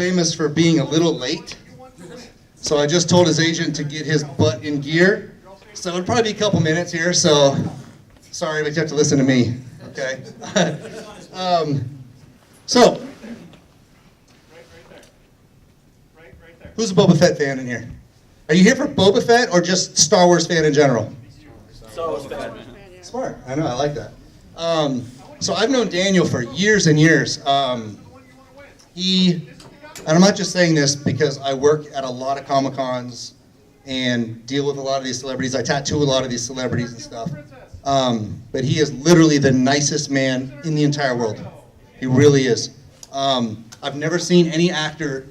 famous for being a little late. So I just told his agent to get his butt in gear. So it'll probably be a couple minutes here, so sorry, but you have to listen to me, okay? So, who's a Boba Fett fan in here? Are you here for Boba Fett or just Star Wars fan in general? Star Wars fan. Smart. I know. I like that. So I've known Daniel for years and years. And I'm not just saying this because I work at a lot of Comic-Cons and deal with a lot of these celebrities. I tattoo a lot of these celebrities and stuff. But he is literally the nicest man in the entire world. He really is. I've never seen any actor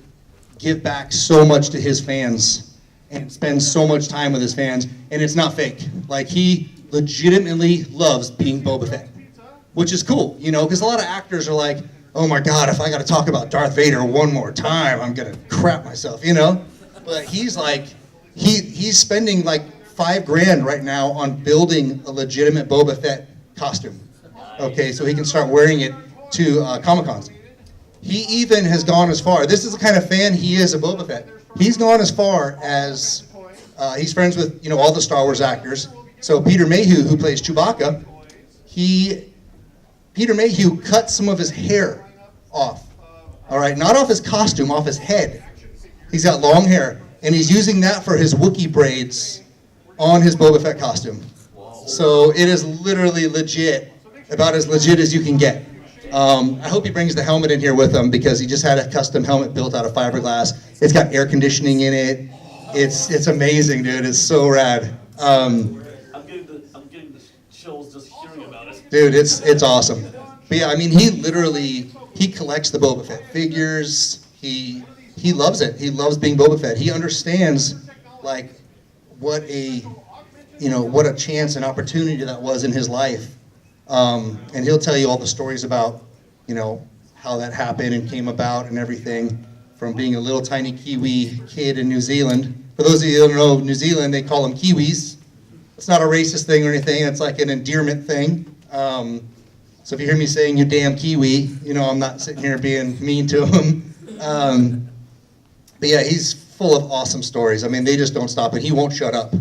give back so much to his fans and spend so much time with his fans, and it's not fake. Like, he legitimately loves being Boba Fett, which is cool, you know, because a lot of actors are like, oh my God, if I got to talk about Darth Vader one more time, I'm gonna crap myself, you know? But he's like, he's spending like $5,000 right now on building a legitimate Boba Fett costume, okay, so he can start wearing it to Comic-Cons. He even has gone as far, this is the kind of fan he is of Boba Fett, he's gone as far as, he's friends with, you know, all the Star Wars actors. So Peter Mayhew, who plays Chewbacca, Peter Mayhew cut some of his hair off. All right, not off his costume, off his head. He's got long hair, and he's using that for his Wookiee braids on his Boba Fett costume. So it is literally legit, about as legit as you can get. I hope he brings the helmet in here with him because he just had a custom helmet built out of fiberglass. It's got air conditioning in it. It's amazing, dude. It's so rad. I'm getting the chills just hearing about it. Dude, it's awesome. But yeah, I mean, he collects the Boba Fett figures. He loves it. He loves being Boba Fett. He understands like what a chance and opportunity that was in his life. And he'll tell you all the stories about, you know, how that happened and came about and everything, from being a little tiny Kiwi kid in New Zealand. For those of you who don't know, New Zealand, they call them Kiwis. It's not a racist thing or anything. It's like an endearment thing. So if you hear me saying, you damn Kiwi, you know, I'm not sitting here being mean to him. But yeah, he's full of awesome stories. I mean, they just don't stop, and he won't shut up.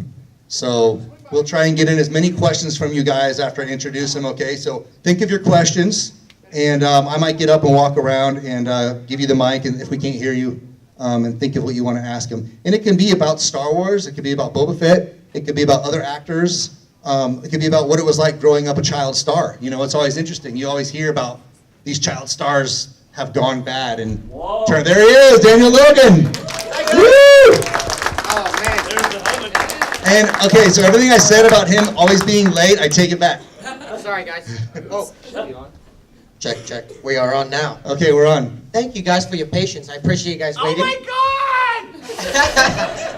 So we'll try and get in as many questions from you guys after I introduce him, okay? So think of your questions, and I might get up and walk around and give you the mic, and if we can't hear you, and think of what you want to ask him. And it can be about Star Wars, it could be about Boba Fett, it could be about other actors, it could be about what it was like growing up a child star. You know, it's always interesting. You always hear about these child stars have gone bad, and there he is, Daniel Logan! Woo! Oh, man. And, okay, so everything I said about him always being late, I take it back. Sorry, guys. Oh, should be on. Check, check. We are on now. Okay, we're on. Thank you guys for your patience. I appreciate you guys waiting. Oh, my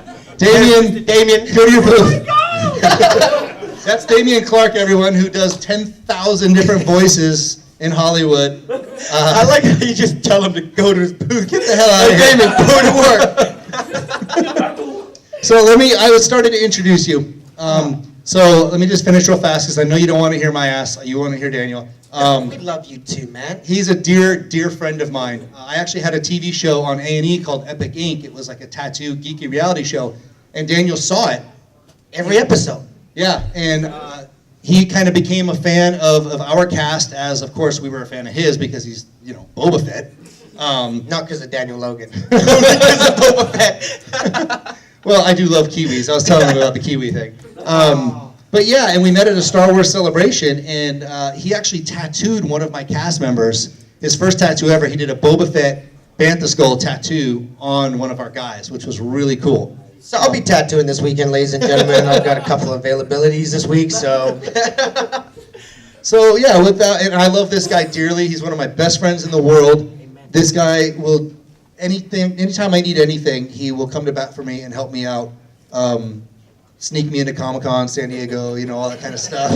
God! Damien, go to your booth. Oh, my God! That's Damian Clark, everyone, who does 10,000 different voices in Hollywood. I like how you just tell him to go to his booth. Get the hell out of here. Damien, go to work. So I started to introduce you. So let me just finish real fast because I know you don't want to hear my ass. You want to hear Daniel. We love you too, man. He's a dear, dear friend of mine. I actually had a TV show on A&E called Epic Inc. It was like a tattoo geeky reality show, and Daniel saw it. Every episode. Yeah, and he kind of became a fan of our cast, as of course we were a fan of his because he's, you know, Boba Fett. Not because of Daniel Logan. Because of Boba Fett. Well, I do love Kiwis. I was telling him about the Kiwi thing. But yeah, and we met at a Star Wars celebration, and he actually tattooed one of my cast members. His first tattoo ever, he did a Boba Fett Bantha Skull tattoo on one of our guys, which was really cool. So I'll be tattooing this weekend, ladies and gentlemen. I've got a couple of availabilities this week, so. So yeah, and I love this guy dearly. He's one of my best friends in the world. This guy will, anytime I need anything, he will come to bat for me and help me out. Sneak me into Comic-Con, San Diego, you know, all that kind of stuff.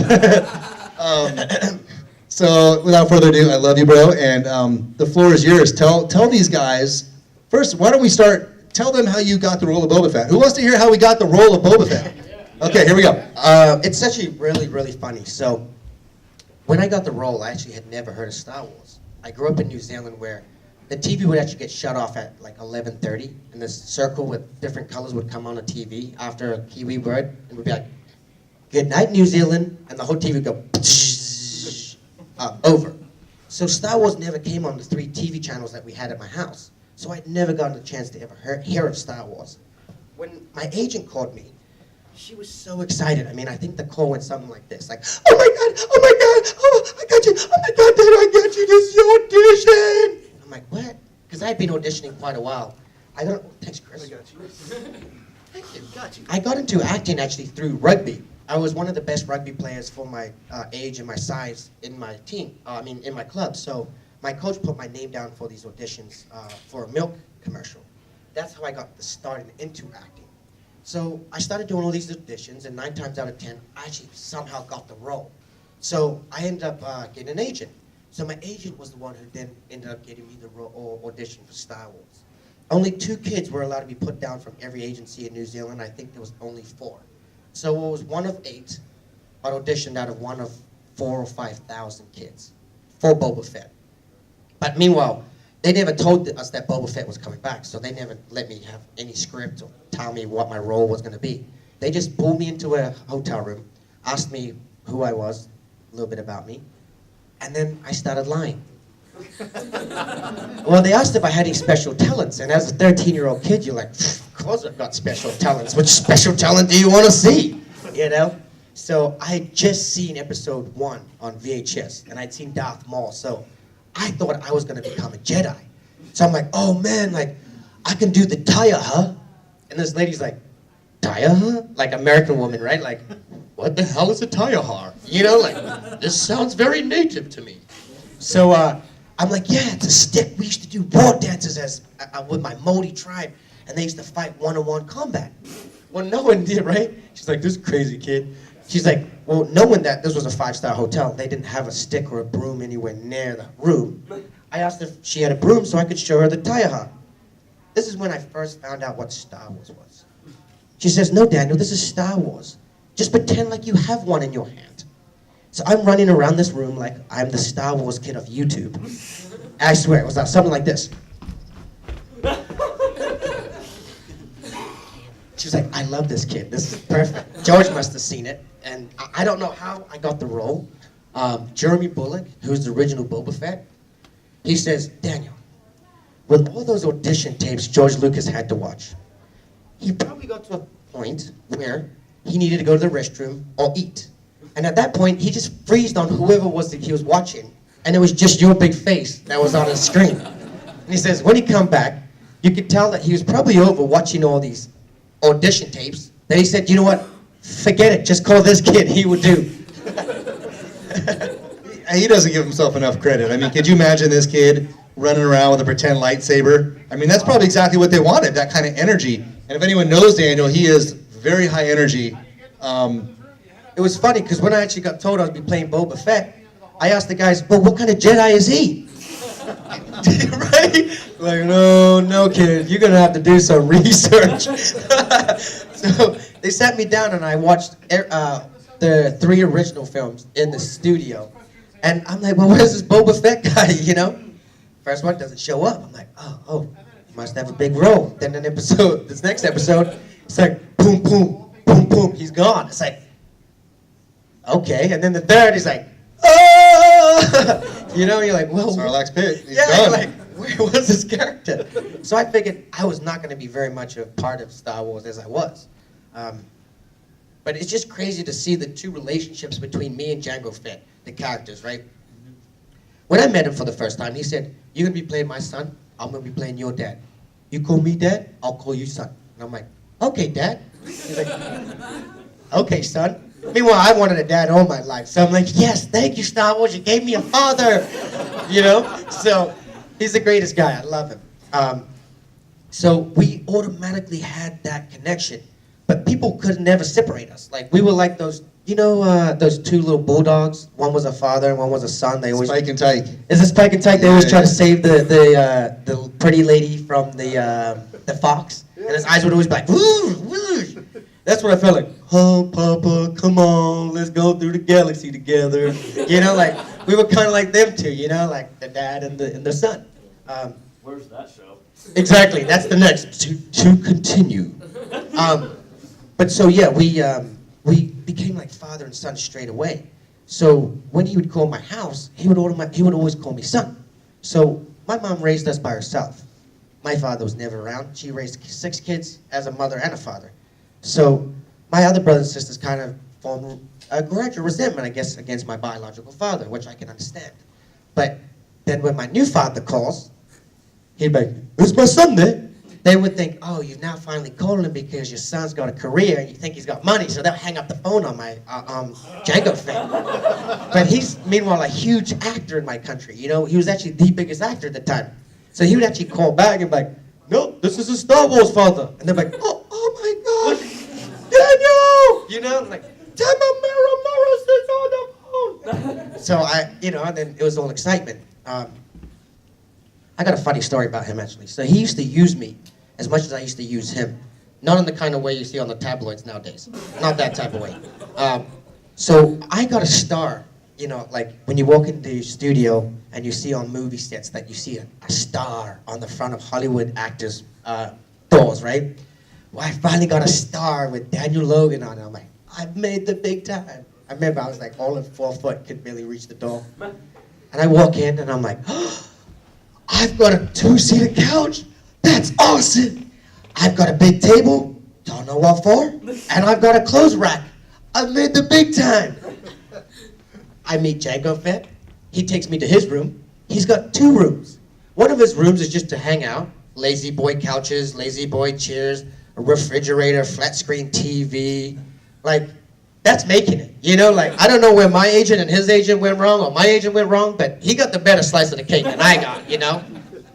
So without further ado, I love you, bro, and the floor is yours. Tell these guys, first, why don't we start, tell them how you got the role of Boba Fett. Who wants to hear how we got the role of Boba Fett? Okay, here we go. It's actually really, really funny. So when I got the role, I actually had never heard of Star Wars. I grew up in New Zealand where the TV would actually get shut off at like 11:30, and this circle with different colors would come on the TV after a Kiwi word, and it would be like, "Good night, New Zealand," and the whole TV would go over. So Star Wars never came on the 3 TV channels that we had at my house, so I'd never gotten a chance to ever hear of Star Wars. When my agent called me, she was so excited. I mean, I think the call went something like this, like, "Oh my God, oh my God, oh, I got you, oh my God, Dad, I got you, this is your audition." I'm like, "What?" Because I had been auditioning quite a while. Thanks, Chris. I got you. Thank you. Got you. I got into acting actually through rugby. I was one of the best rugby players for my age and my size in my team, in my club. So my coach put my name down for these auditions for a milk commercial. That's how I got started into acting. So I started doing all these auditions, and 9 times out of 10, I actually somehow got the role. So I ended up getting an agent. So my agent was the one who then ended up getting me the audition for Star Wars. Only 2 kids were allowed to be put down from every agency in New Zealand. I think there was only 4. So it was 1 of 8, but auditioned out of 1 of 4 or 5,000 kids for Boba Fett. But meanwhile, they never told us that Boba Fett was coming back, so they never let me have any script or tell me what my role was going to be. They just pulled me into a hotel room, asked me who I was, a little bit about me, and then I started lying. Well, they asked if I had any special talents, and as a 13-year-old kid, you're like, "Of course I've got special talents. Which special talent do you want to see?" You know? So I had just seen episode 1 on VHS, and I'd seen Darth Maul, so I thought I was going to become a Jedi. So I'm like, "Oh man, like, I can do the Taya, huh?" And this lady's like, "Taya, huh?" Like American woman, right? Like, "What the hell is a Taya, huh?" You know, like, this sounds very native to me. So I'm like, "Yeah, it's a stick. We used to do war dances with my Modi tribe, and they used to fight one-on-one combat." Well, no one did, right? She's like, "This crazy kid." She's like, "Well, knowing that this was a 5-star hotel, they didn't have a stick or a broom anywhere near the room. I asked if she had a broom so I could show her the Taiaha." This is when I first found out what Star Wars was. She says, "No, Daniel, this is Star Wars. Just pretend like you have one in your hand." So I'm running around this room like I'm the Star Wars kid of YouTube. I swear, it was something like this. She was like, "I love this kid. This is perfect." George must have seen it, and I don't know how I got the role. Jeremy Bullock, who's the original Boba Fett, he says, "Daniel, with all those audition tapes George Lucas had to watch, he probably got to a point where he needed to go to the restroom or eat. And at that point, he just freezed on whoever he was watching, and it was just your big face that was on his screen." And he says, when he come back, you could tell that he was probably over watching all these audition tapes. Then he said, "You know what? Forget it. Just call this kid. He will do." He doesn't give himself enough credit. I mean, could you imagine this kid running around with a pretend lightsaber? I mean, that's probably exactly what they wanted, that kind of energy. And if anyone knows Daniel, he is very high energy. It was funny because when I actually got told I would be playing Boba Fett, I asked the guys, "Well, what kind of Jedi is he?" Right? Like, no, kid, you're gonna have to do some research. So they sat me down and I watched the 3 original films in the studio, and I'm like, "Well, where's this Boba Fett guy?" You know, first one doesn't show up. I'm like, oh, he must have a big role. Then this next episode, it's like, boom, boom, boom, boom, he's gone. It's like, okay, and then the third, he's like, "Oh!" You know, you're like, "Well, Sarlacc's pit. He's yeah, done. you're like, where was this character?" So I figured I was not going to be very much a part of Star Wars as I was. But it's just crazy to see the 2 relationships between me and Jango Fett, the characters, right? When I met him for the first time, he said, "You're going to be playing my son, I'm going to be playing your dad. You call me dad, I'll call you son." And I'm like, "Okay, dad." He's like, "Okay, son." Meanwhile, I wanted a dad all my life. So I'm like, "Yes, thank you, Star Wars. You gave me a father." You know? So he's the greatest guy. I love him. So we automatically had that connection. But people could never separate us. Like, we were like those, those 2 little bulldogs. One was a father and one was a son. They always Spike and Tyke. Is it Spike and Tyke? They always try to save the pretty lady from the fox. And his eyes would always be like, "Woo, woo." That's what I felt like. "Oh, Papa, come on, let's go through the galaxy together." You know, like, we were kind of like them 2, like the dad and the son. Where's that show? Exactly. That's the next to continue. But so yeah, we became like father and son straight away. So when he would call my house, he would always call me son. So my mom raised us by herself. My father was never around. She raised 6 kids as a mother and a father. So my other brothers and sisters kind of formed a grudge or resentment, I guess, against my biological father, which I can understand. But then when my new father calls, he'd be like, "Is my son there?" They would think, "Oh, you've now finally called him because your son's got a career and you think he's got money," so they'll hang up the phone on my Django fan. But he's, meanwhile, a huge actor in my country. You know, he was actually the biggest actor at the time. So he would actually call back and be like, "No, this is a Star Wars father." And they're like, oh my God, Daniel! You know, like, Tamara Morrison's on the phone. So and then it was all excitement. I got a funny story about him, actually. So he used to use me as much as I used to use him. Not in the kind of way you see on the tabloids nowadays. Not that type of way. So I got a star, like when you walk into the studio and you see on movie sets that you see a star on the front of Hollywood actors' doors, right? Well, I finally got a star with Daniel Logan on it. I'm like, I've made the big time. I remember I was like all of 4 foot, could barely reach the door. And I walk in and I'm like, oh, I've got a 2-seater couch. That's awesome. I've got a big table. Don't know what for. And I've got a clothes rack. I've made the big time. I meet Django Fett. He takes me to his room. He's got 2 rooms. One of his rooms is just to hang out. Lazy boy couches, lazy boy chairs, a refrigerator, flat screen TV. Like, that's making it. Like, I don't know where my agent and his agent went wrong, or my agent went wrong, but he got the better slice of the cake than I got,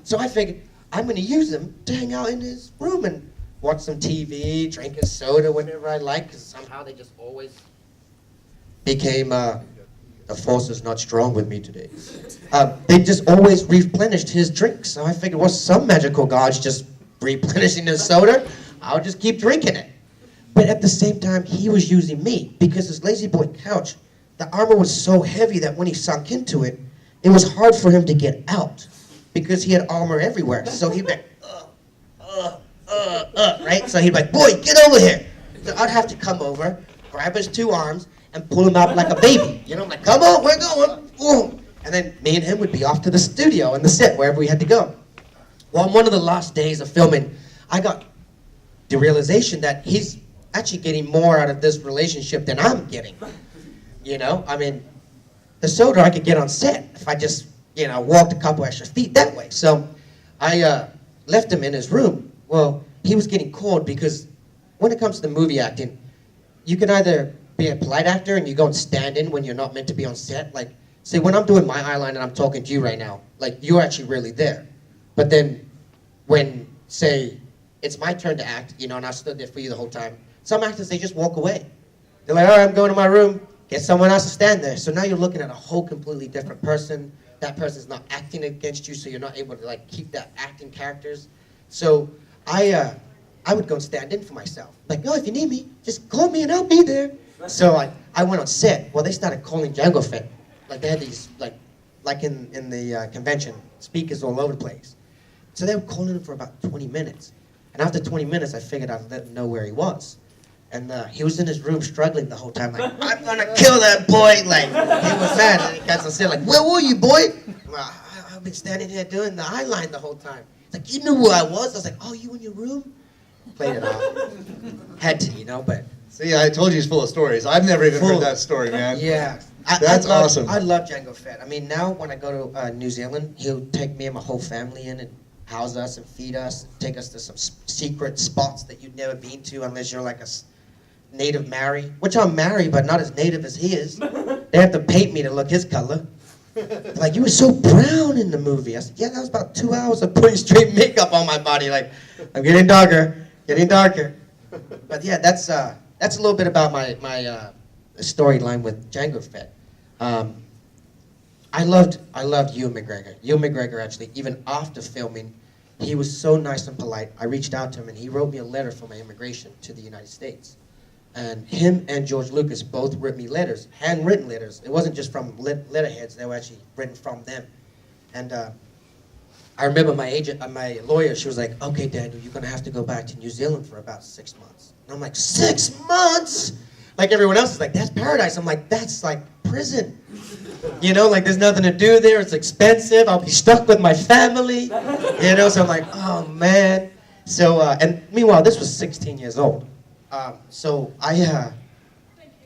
So I figured, I'm going to use him to hang out in his room and watch some TV, drink a soda whenever I like, because somehow they just always became, the force is not strong with me today. They just always replenished his drinks. So I figured, well, some magical god's just replenishing his soda. I'll just keep drinking it. But at the same time, he was using me because his lazy boy couch, the armor was so heavy that when he sunk into it, it was hard for him to get out because he had armor everywhere. So he'd be like, right? So he'd be like, boy, get over here. So I'd have to come over, grab his 2 arms, and pull him out like a baby. I'm like, come on, we're going. Ooh. And then me and him would be off to the studio and the set, wherever we had to go. Well, on one of the last days of filming, I got the realization that he's actually getting more out of this relationship than I'm getting. I mean, the soda I could get on set if I just, walked a couple extra feet that way. So I left him in his room. Well, he was getting cold because when it comes to movie acting, you can either be a polite actor and you go and stand in when you're not meant to be on set. Like, say, when I'm doing my eyeliner and I'm talking to you right now, like, you're actually really there. But then when, say, it's my turn to act, and I stood there for you the whole time, some actors, they just walk away. They're like, all right, I'm going to my room. Get someone else to stand there. So now you're looking at a whole completely different person. That person's not acting against you, so you're not able to, like, keep that acting characters. So I would go and stand in for myself. Like, no, if you need me, just call me and I'll be there. So I went on set. Well, they started calling Django Fett. Like, they had these, like in the convention, speakers all over the place. So they were calling him for about 20 minutes. And after 20 minutes, I figured I'd let him know where he was. And he was in his room struggling the whole time, like, I'm gonna kill that boy. Like, he was mad. And he got to say, like, where were you, boy? Well, I've been standing here doing the eyeline the whole time. He's like, you knew who I was? I was like, oh, you in your room? Played it off. Had to, but. See, I told you he's full of stories. I've never even heard that story, man. Yeah. That's awesome. I love Django Fett. I mean, now when I go to New Zealand, he'll take me and my whole family in and house us and feed us, take us to some secret spots that you've never been to unless you're like a native Maori, which I'm Maori, but not as native as he is. They have to paint me to look his color. They're like, you were so brown in the movie. I said, yeah, that was about 2 hours of putting straight makeup on my body. Like, I'm getting darker, getting darker. But yeah, that's a little bit about my storyline with Django Fett. I loved Ewan McGregor. Ewan McGregor, actually, even after filming, he was so nice and polite. I reached out to him and he wrote me a letter for my immigration to the United States. And him and George Lucas both wrote me letters, handwritten letters. It wasn't just from letterheads, they were actually written from them. And I remember my agent, my lawyer, she was like, okay, Daniel, you're going to have to go back to New Zealand for about 6 months. And I'm like, 6 months? Like everyone else is like, that's paradise. I'm like, that's like prison. You know, like there's nothing to do there. It's expensive. I'll be stuck with my family. You know, so I'm like, oh, man. So, and meanwhile, this was 16 years old. So I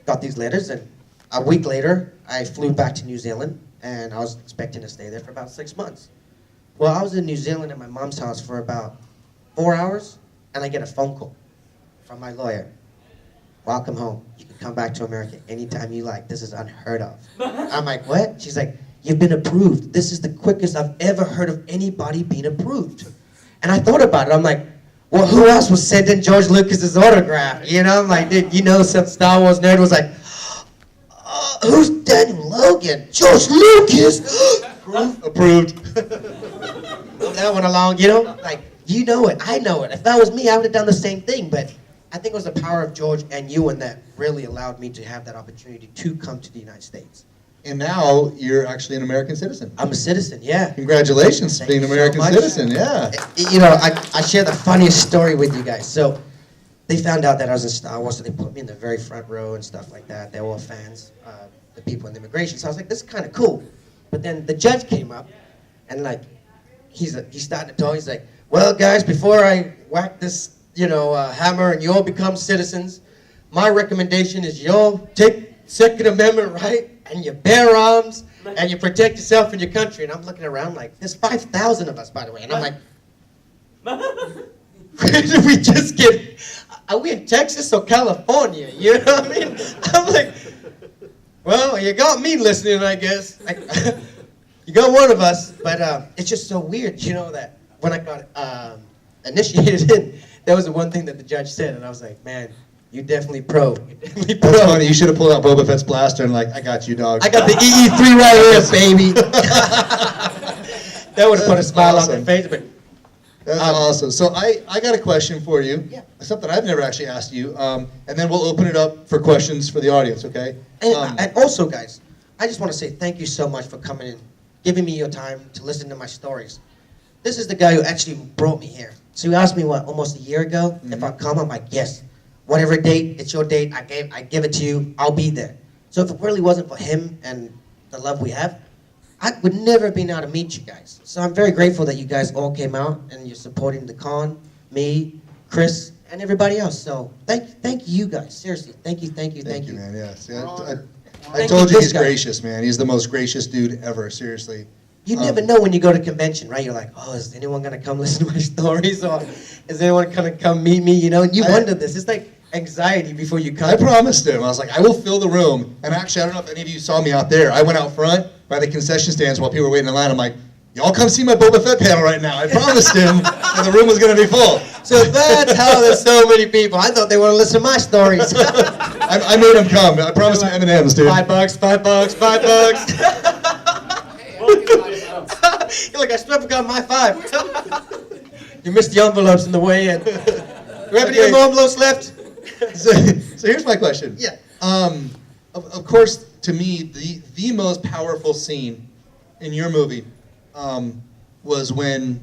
got these letters, and a week later, I flew back to New Zealand, and I was expecting to stay there for about 6 months. Well, I was in New Zealand at my mom's house for about 4 hours, and I get a phone call from my lawyer. Welcome home. You can come back to America anytime you like. This is unheard of. I'm like, what? She's like, you've been approved. This is the quickest I've ever heard of anybody being approved. And I thought about it. I'm like, well, who else was sending George Lucas's autograph? You know, I'm like, dude, you know, some Star Wars nerd was like, who's Daniel Logan? George Lucas? Approved. Move that one along, you know? Like, you know it, I know it. If that was me, I would have done the same thing. But I think it was the power of George and Ewan that really allowed me to have that opportunity to come to the United States. And now you're actually an American citizen. I'm a citizen, yeah. Congratulations, Thank being an you so American much. citizen, yeah. You know, I share the funniest story with you guys. So they found out that I was in Star Wars, so they put me in the very front row and stuff like that. They were all fans, the people in the immigration. So I was like, this is kind of cool. But then the judge came up, and like, he started to talk. He's like, well, guys, before I whack this, you know, hammer and you all become citizens, my recommendation is you all take Second Amendment right, and you bear arms, and you protect yourself and your country. And I'm looking around like, there's 5,000 of us, by the way. And I'm like, where did we just get, are we in Texas or California? You know what I mean? I'm like, well, you got me listening, I guess. You got one of us, but it's just so weird, you know, that when I got initiated in, that was the one thing that the judge said, and I was like, man, you definitely pro. You're definitely pro. That's funny. You should have pulled out Boba Fett's blaster and like, I got you, dog. I got the EE3 right here, baby. That would have put a smile on Awesome. their face, but That's awesome. So I got a question for you. Yeah. Something I've never actually asked you. And then we'll open it up for questions for the audience, okay? And also, guys, I just want to say thank you so much for coming in, giving me your time to listen to my stories. This is the guy who actually brought me here. So you asked me, what, almost a year ago? If I come, I'm like, yes. Whatever date, it's your date. I give it to you. I'll be there. So if it really wasn't for him and the love we have, I would never have been able to meet you guys. So I'm very grateful that you guys all came out and you're supporting the con, me, Chris, and everybody else. So thank you guys. Seriously, thank you. Thank you, man. Yes. Yeah, I Thank told you, you this he's guy. gracious, man. He's the most gracious dude ever. Seriously. You never know when you go to convention, right? You're like, oh, is anyone gonna come listen to my stories, or is anyone gonna come meet me? You know, and you wonder this. It's like anxiety before you come. I promised him. I was like, I will fill the room. And actually, I don't know if any of you saw me out there. I went out front by the concession stands while people were waiting in line. I'm like, y'all come see my Boba Fett panel right now. I promised him that the room was gonna be full. So that's how there's so many people. I thought they want to listen to my stories. I made him come. I promised him M&Ms, dude. $5. You're like, I still forgot my $5. You missed the envelopes in the way in. Do we have any Okay. more envelopes left? So here's my question. Yeah. Of course, to me, the most powerful scene in your movie was when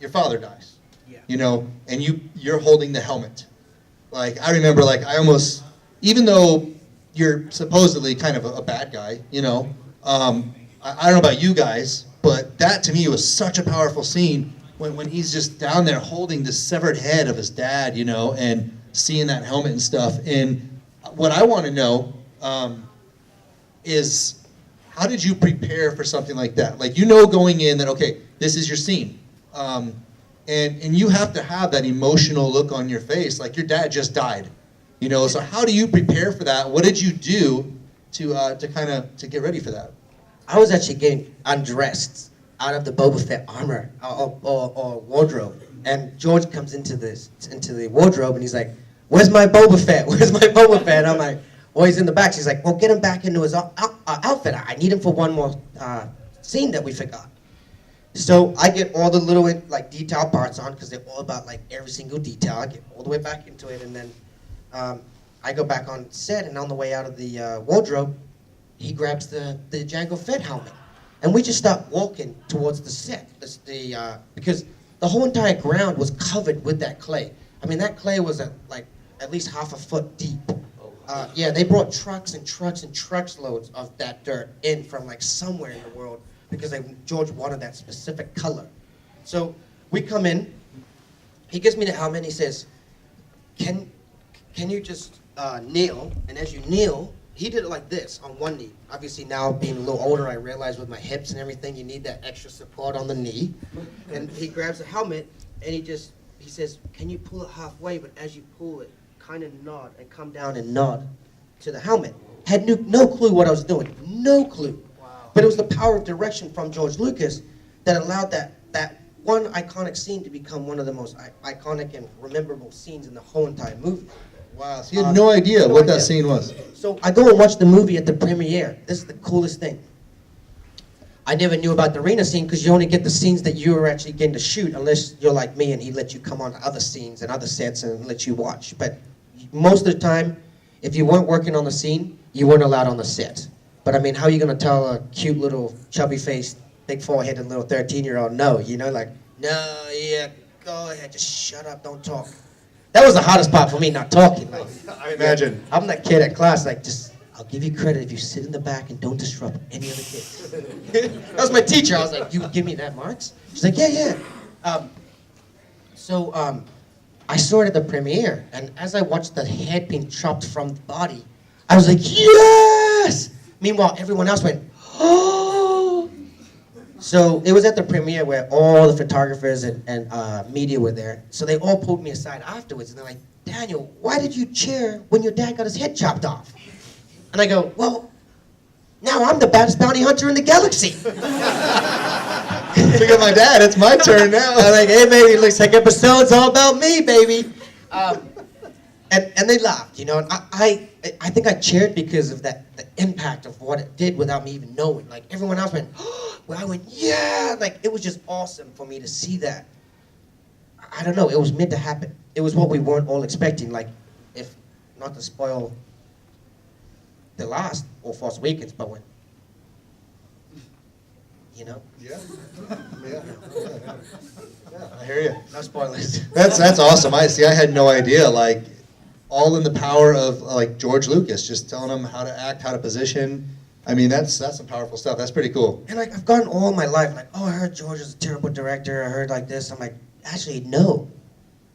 your father dies. Yeah. You know, and you're holding the helmet. Like, I remember, like, I almost, even though you're supposedly kind of a bad guy, you know, I don't know about you guys, but that to me was such a powerful scene when he's just down there holding the severed head of his dad, you know, and seeing that helmet and stuff. And what I want to know is, how did you prepare for something like that? Like, you know, going in that, okay, this is your scene. And you have to have that emotional look on your face, like your dad just died, you know. So how do you prepare for that? What did you do to kind of to get ready for that? I was actually getting undressed out of the Boba Fett armor or wardrobe, and George comes into the wardrobe and he's like, "Where's my Boba Fett? Where's my Boba Fett?" I'm like, "Well, he's in the back." She's like, "Well, get him back into his outfit. I need him for one more scene that we forgot." So I get all the little like detail parts on because they're all about like every single detail. I get all the way back into it, and then I go back on set, and on the way out of the wardrobe, he grabs the Jango Fett helmet. And we just start walking towards the set, because the whole entire ground was covered with that clay. I mean, that clay was at least half a foot deep. Yeah, they brought trucks and trucks and trucks loads of that dirt in from like somewhere in the world because George wanted that specific color. So we come in, he gives me the helmet and he says, can you just kneel? And as you kneel, he did it like this on one knee. Obviously now being a little older, I realize with my hips and everything, you need that extra support on the knee. And he grabs the helmet and he says, can you pull it halfway? But as you pull it, kind of nod and come down and nod to the helmet. Had no clue what I was doing. No clue. Wow. But it was the power of direction from George Lucas that allowed that one iconic scene to become one of the most iconic and rememberable scenes in the whole entire movie. Wow, so you had no idea what that scene was. So I go and watch the movie at the premiere. This is the coolest thing. I never knew about the arena scene because you only get the scenes that you were actually getting to shoot unless you're like me and he let you come on to other scenes and other sets and let you watch. But most of the time, if you weren't working on the scene, you weren't allowed on the set. But I mean, how are you going to tell a cute little chubby-faced, big foreheaded little 13-year-old no? You know, like, no, yeah, go ahead, just shut up, don't talk. That was the hardest part for me, not talking. Like, I imagine. I'm that kid at class, like, just, I'll give you credit if you sit in the back and don't disrupt any other kids. That was my teacher. I was like, you give me that, Marks? She's like, yeah. I saw it at the premiere, and as I watched the head being chopped from the body, I was like, yes! Meanwhile, everyone else went, oh! So it was at the premiere where all the photographers and media were there. So they all pulled me aside afterwards, and they're like, Daniel, why did you cheer when your dad got his head chopped off? And I go, well, now I'm the baddest bounty hunter in the galaxy. Look at my dad, it's my turn now. I'm like, hey, baby, looks like episode's all about me, baby. And they laughed, you know. And I think I cheered because of the impact of what it did without me even knowing. Like, everyone else went, oh, well, I went, yeah. Like, it was just awesome for me to see that. I don't know, it was meant to happen. It was what we weren't all expecting. Like, if not to spoil the last or Force Awakens, but when, you know? Yeah. I hear you. No spoilers. That's awesome. I had no idea. Like, all in the power of like George Lucas, just telling him how to act, how to position. I mean, that's some powerful stuff. That's pretty cool. And like, I've gotten all my life like, oh, I heard George is a terrible director. I heard like this. I'm like, actually, no.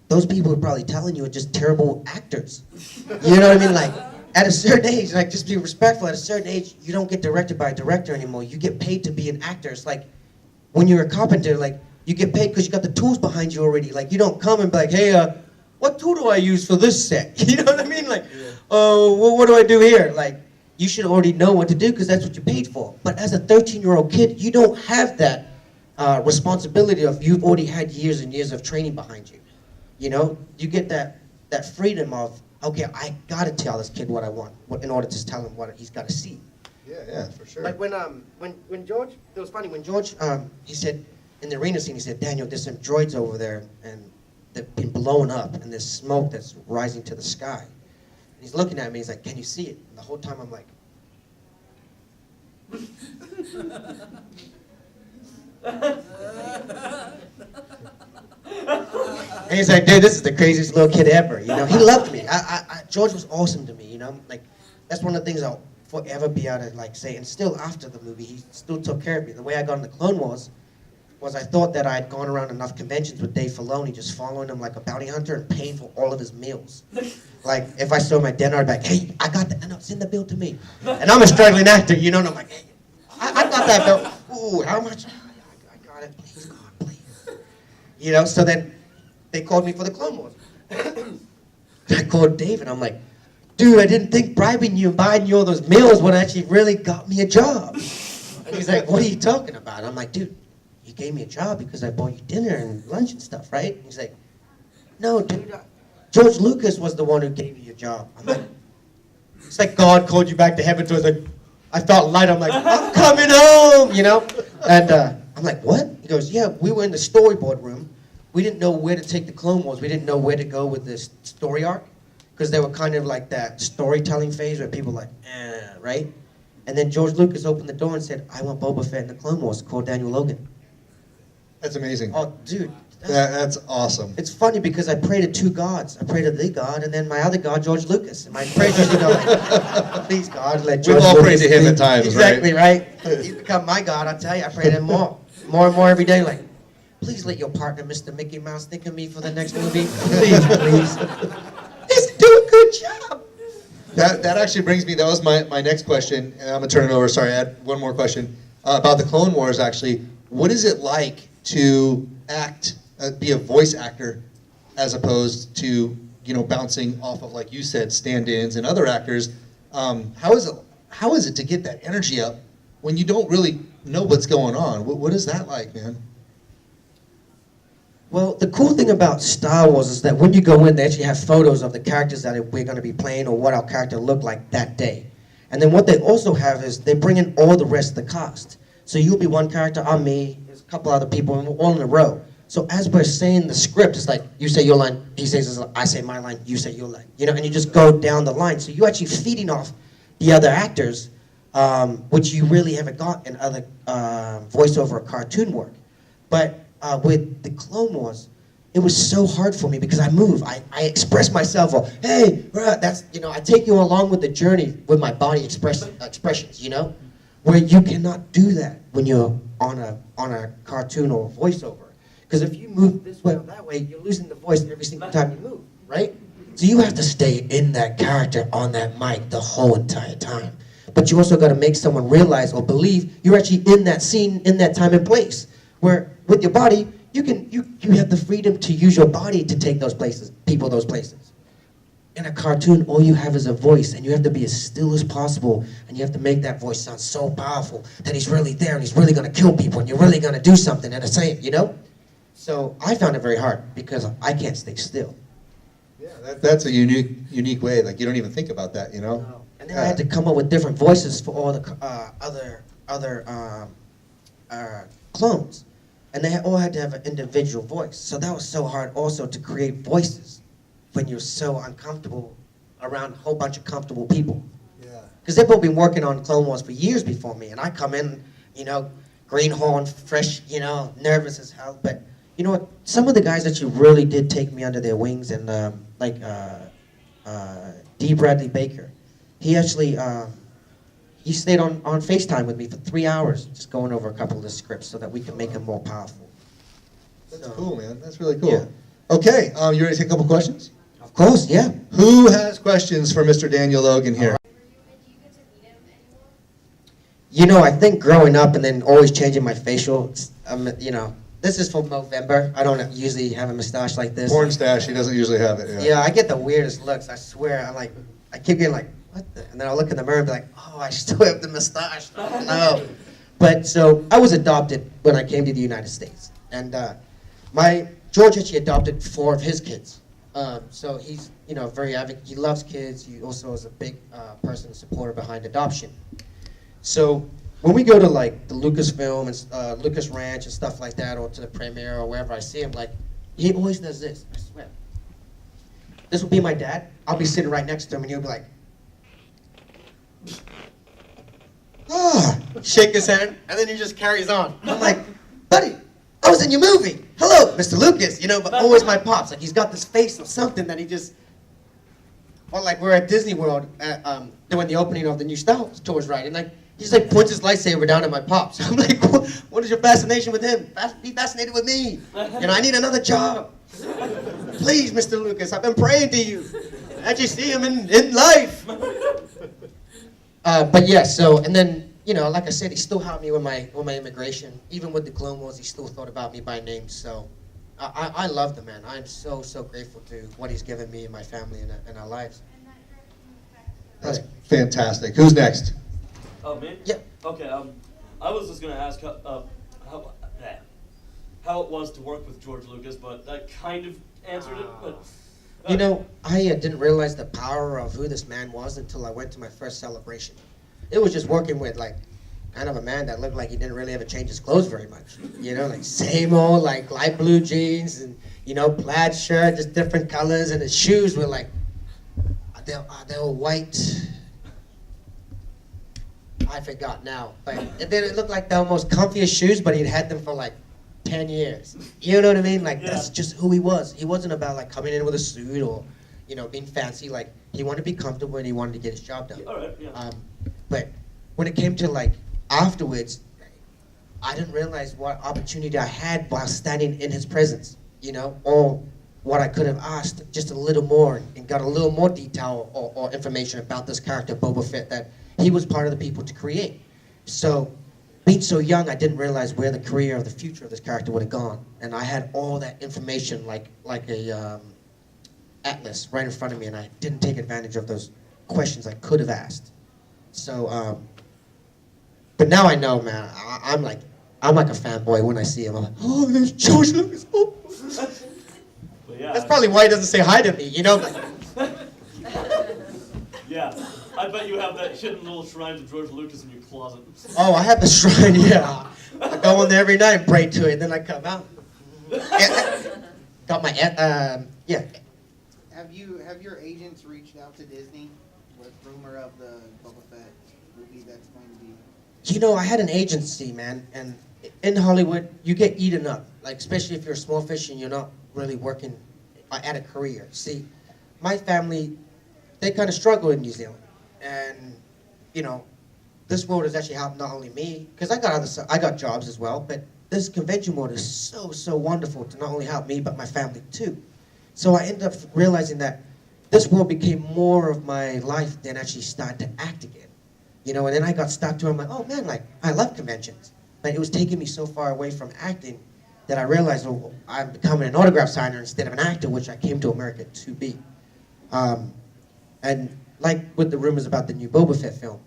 Those people are probably telling you are just terrible actors. You know what I mean? Like, at a certain age, like, just be respectful. At a certain age, you don't get directed by a director anymore. You get paid to be an actor. It's like when you're a carpenter, like, you get paid because you got the tools behind you already. Like, you don't come and be like, hey, what tool do I use for this set? You know what I mean? Like, oh, well, what do I do here? Like, you should already know what to do because that's what you're paid for. But as a 13-year-old kid, you don't have that responsibility of you've already had years and years of training behind you. You know, you get that freedom of, okay, I gotta tell this kid what I want in order to tell him what he's gotta see. Yeah, for sure. Like when George, it was funny when George, he said in the arena scene, he said, Daniel, there's some droids over there and they've been blown up and there's smoke that's rising to the sky. And he's looking at me, he's like, can you see it? And the whole time I'm like, and he's like, dude, this is the craziest little kid ever. You know, he loved me. George was awesome to me. You know, like that's one of the things I'll forever be able to like say. And still after the movie, he still took care of me. The way I got into Clone Wars was I thought that I had gone around enough conventions with Dave Filoni, just following him like a bounty hunter and paying for all of his meals. Like if I saw my dinner, I'd be like, hey, I got that, and send the bill to me. And I'm a struggling actor, you know, and I'm like, hey, I got that bill. Ooh, how much? I got it. Please, God, please. You know, so then they called me for the Clone Wars. I called Dave, and I'm like, dude, I didn't think bribing you and buying you all those meals would actually really got me a job. And he's like, what are you talking about? I'm like, dude, you gave me a job because I bought you dinner and lunch and stuff, right? And he's like, no, dude, George Lucas was the one who gave you your job. I'm like, it's like God called you back to heaven. So I was like, I felt light. I'm like, I'm coming home, you know? And I'm like, what? He goes, yeah, we were in the storyboard room. We didn't know where to take the Clone Wars. We didn't know where to go with this story arc because they were kind of like that storytelling phase where people were like, right? And then George Lucas opened the door and said, I want Boba Fett in the Clone Wars, call Daniel Logan. That's amazing. Oh, dude. That's awesome. It's funny because I pray to two gods. I pray to the God and then my other God, George Lucas. And my prayers usually go like, please God, let George We've all Lucas prayed to him be-" at times, Exactly, right? He's become my God, I tell you. I pray to him more and more every day. Like, please let your partner, Mr. Mickey Mouse, think of me for the next movie. Please. He's doing a good job. That actually brings me, that was my next question, and I'm going to turn it over. Sorry, I had one more question about the Clone Wars, actually. What is it like to be a voice actor as opposed to, bouncing off of, like you said, stand-ins and other actors? How is it to get that energy up when you don't really know what's going on? What is that like, man? Well, the cool thing about Star Wars is that when you go in, they actually have photos of the characters that we're going to be playing or what our character looked like that day. And then what they also have is they bring in all the rest of the cast. So you'll be one character, I'm me, there's a couple other people, and we're all in a row. So as we're saying the script, it's like, you say your line, he says his line, I say my line, you say your line. And you just go down the line. So you're actually feeding off the other actors, which you really haven't got in other voiceover or cartoon work. But with the Clone Wars, it was so hard for me because I move. I express myself, or hey, that's, I take you along with the journey with my body expressions, where you cannot do that when you're on a cartoon or a voiceover. Because if you move this way or that way, you're losing the voice every single time you move, right? So you have to stay in that character on that mic the whole entire time. But you also got to make someone realize or believe you're actually in that scene, in that time and place. Where with your body, you have the freedom to use your body to take those places, people those places. In a cartoon, all you have is a voice, and you have to be as still as possible, and you have to make that voice sound so powerful that he's really there, and he's really going to kill people, and you're really going to do something, and it's saying, So I found it very hard because I can't stay still. Yeah, that's a unique way. Like, you don't even think about that, No. And then I had to come up with different voices for all the other clones. And they all had to have an individual voice. So that was so hard also to create voices when you're so uncomfortable around a whole bunch of comfortable people. Yeah. Because they've both been working on Clone Wars for years before me. And I come in, greenhorn, fresh, nervous as hell. But you know what? Some of the guys actually really did take me under their wings. And D. Bradley Baker, he actually... he stayed on FaceTime with me for 3 hours, just going over a couple of the scripts so that we can make them more powerful. That's cool, man. That's really cool. Yeah. Okay, you ready to take a couple questions? Of course, yeah. Who has questions for Mr. Daniel Logan here? I think growing up and then always changing my facial, this is from November. I don't usually have a mustache like this. Porn stash, he doesn't usually have it. Yeah, I get the weirdest looks, I swear. I keep getting like, what the? And then I'll look in the mirror and be like, oh, I still have the mustache. Oh, no. But so I was adopted when I came to the United States. And George actually adopted 4 of his kids. So he's, very avid. He loves kids. He also is a big person, supporter behind adoption. So when we go to like the Lucasfilm and Lucas Ranch and stuff like that, or to the premiere or wherever I see him, like he always does this. I swear. This will be my dad. I'll be sitting right next to him, and he'll be like, shake his hand, and then he just carries on. I'm like, buddy, I was in your movie. Hello, Mr. Lucas. But always my pops. Like he's got this face of something that he just. Or like we're at Disney World doing the opening of the new Star Wars tours ride, and like he just like points his lightsaber down at my pops. I'm like, what is your fascination with him? Be fascinated with me. I need another job. Please, Mr. Lucas, I've been praying to you. I just see him in life. But yeah, so, and then, like I said, he still helped me with my immigration. Even with the Clone Wars, he still thought about me by name. So I love the man. I'm so, so grateful to what he's given me and my family and our lives. That's fantastic. Who's next? Oh, me? Yeah. Okay, I was just going to ask how it was to work with George Lucas, but that kind of answered it. But I didn't realize the power of who this man was until I went to my first celebration. It was just working with like kind of a man that looked like he didn't really ever change his clothes very much. Like same old like light blue jeans and plaid shirt, just different colors, and his shoes were like they were white. I forgot now. But it looked like the most comfiest shoes, but he'd had them for like 10 years. You know what I mean? Like, that's just who he was. He wasn't about like coming in with a suit or, being fancy. Like, he wanted to be comfortable and he wanted to get his job done. All right, yeah. But when it came to like afterwards, I didn't realize what opportunity I had while standing in his presence, or what I could have asked just a little more and got a little more detail or information about this character, Boba Fett, that he was part of the people to create. So, being so young, I didn't realize where the career of the future of this character would have gone. And I had all that information like a atlas right in front of me, and I didn't take advantage of those questions I could have asked. So, but now I know, man. I'm like a fanboy when I see him. I'm like, oh, there's George Lucas. Oh. But yeah. That's probably why he doesn't say hi to me, Yeah. I bet you have that hidden little shrine to George Lucas in your closet. Oh, I have the shrine, yeah. I go in there every night and pray to it, and then I come out. Got my, yeah. Have your agents reached out to Disney with rumor of the Boba Fett movie that's going to be? I had an agency, man, and in Hollywood, you get eaten up. Like, especially if you're a small fish and you're not really working at a career. See, my family, they kind of struggle in New Zealand. And, this world has actually helped not only me, because I got jobs as well, but this convention world is so wonderful to not only help me, but my family too. So I ended up realizing that this world became more of my life than actually started to act again. And then I got stuck to it. I'm like, oh man, like, I love conventions. But it was taking me so far away from acting that I realized, oh, I'm becoming an autograph signer instead of an actor, which I came to America to be. And like with the rumors about the new Boba Fett film,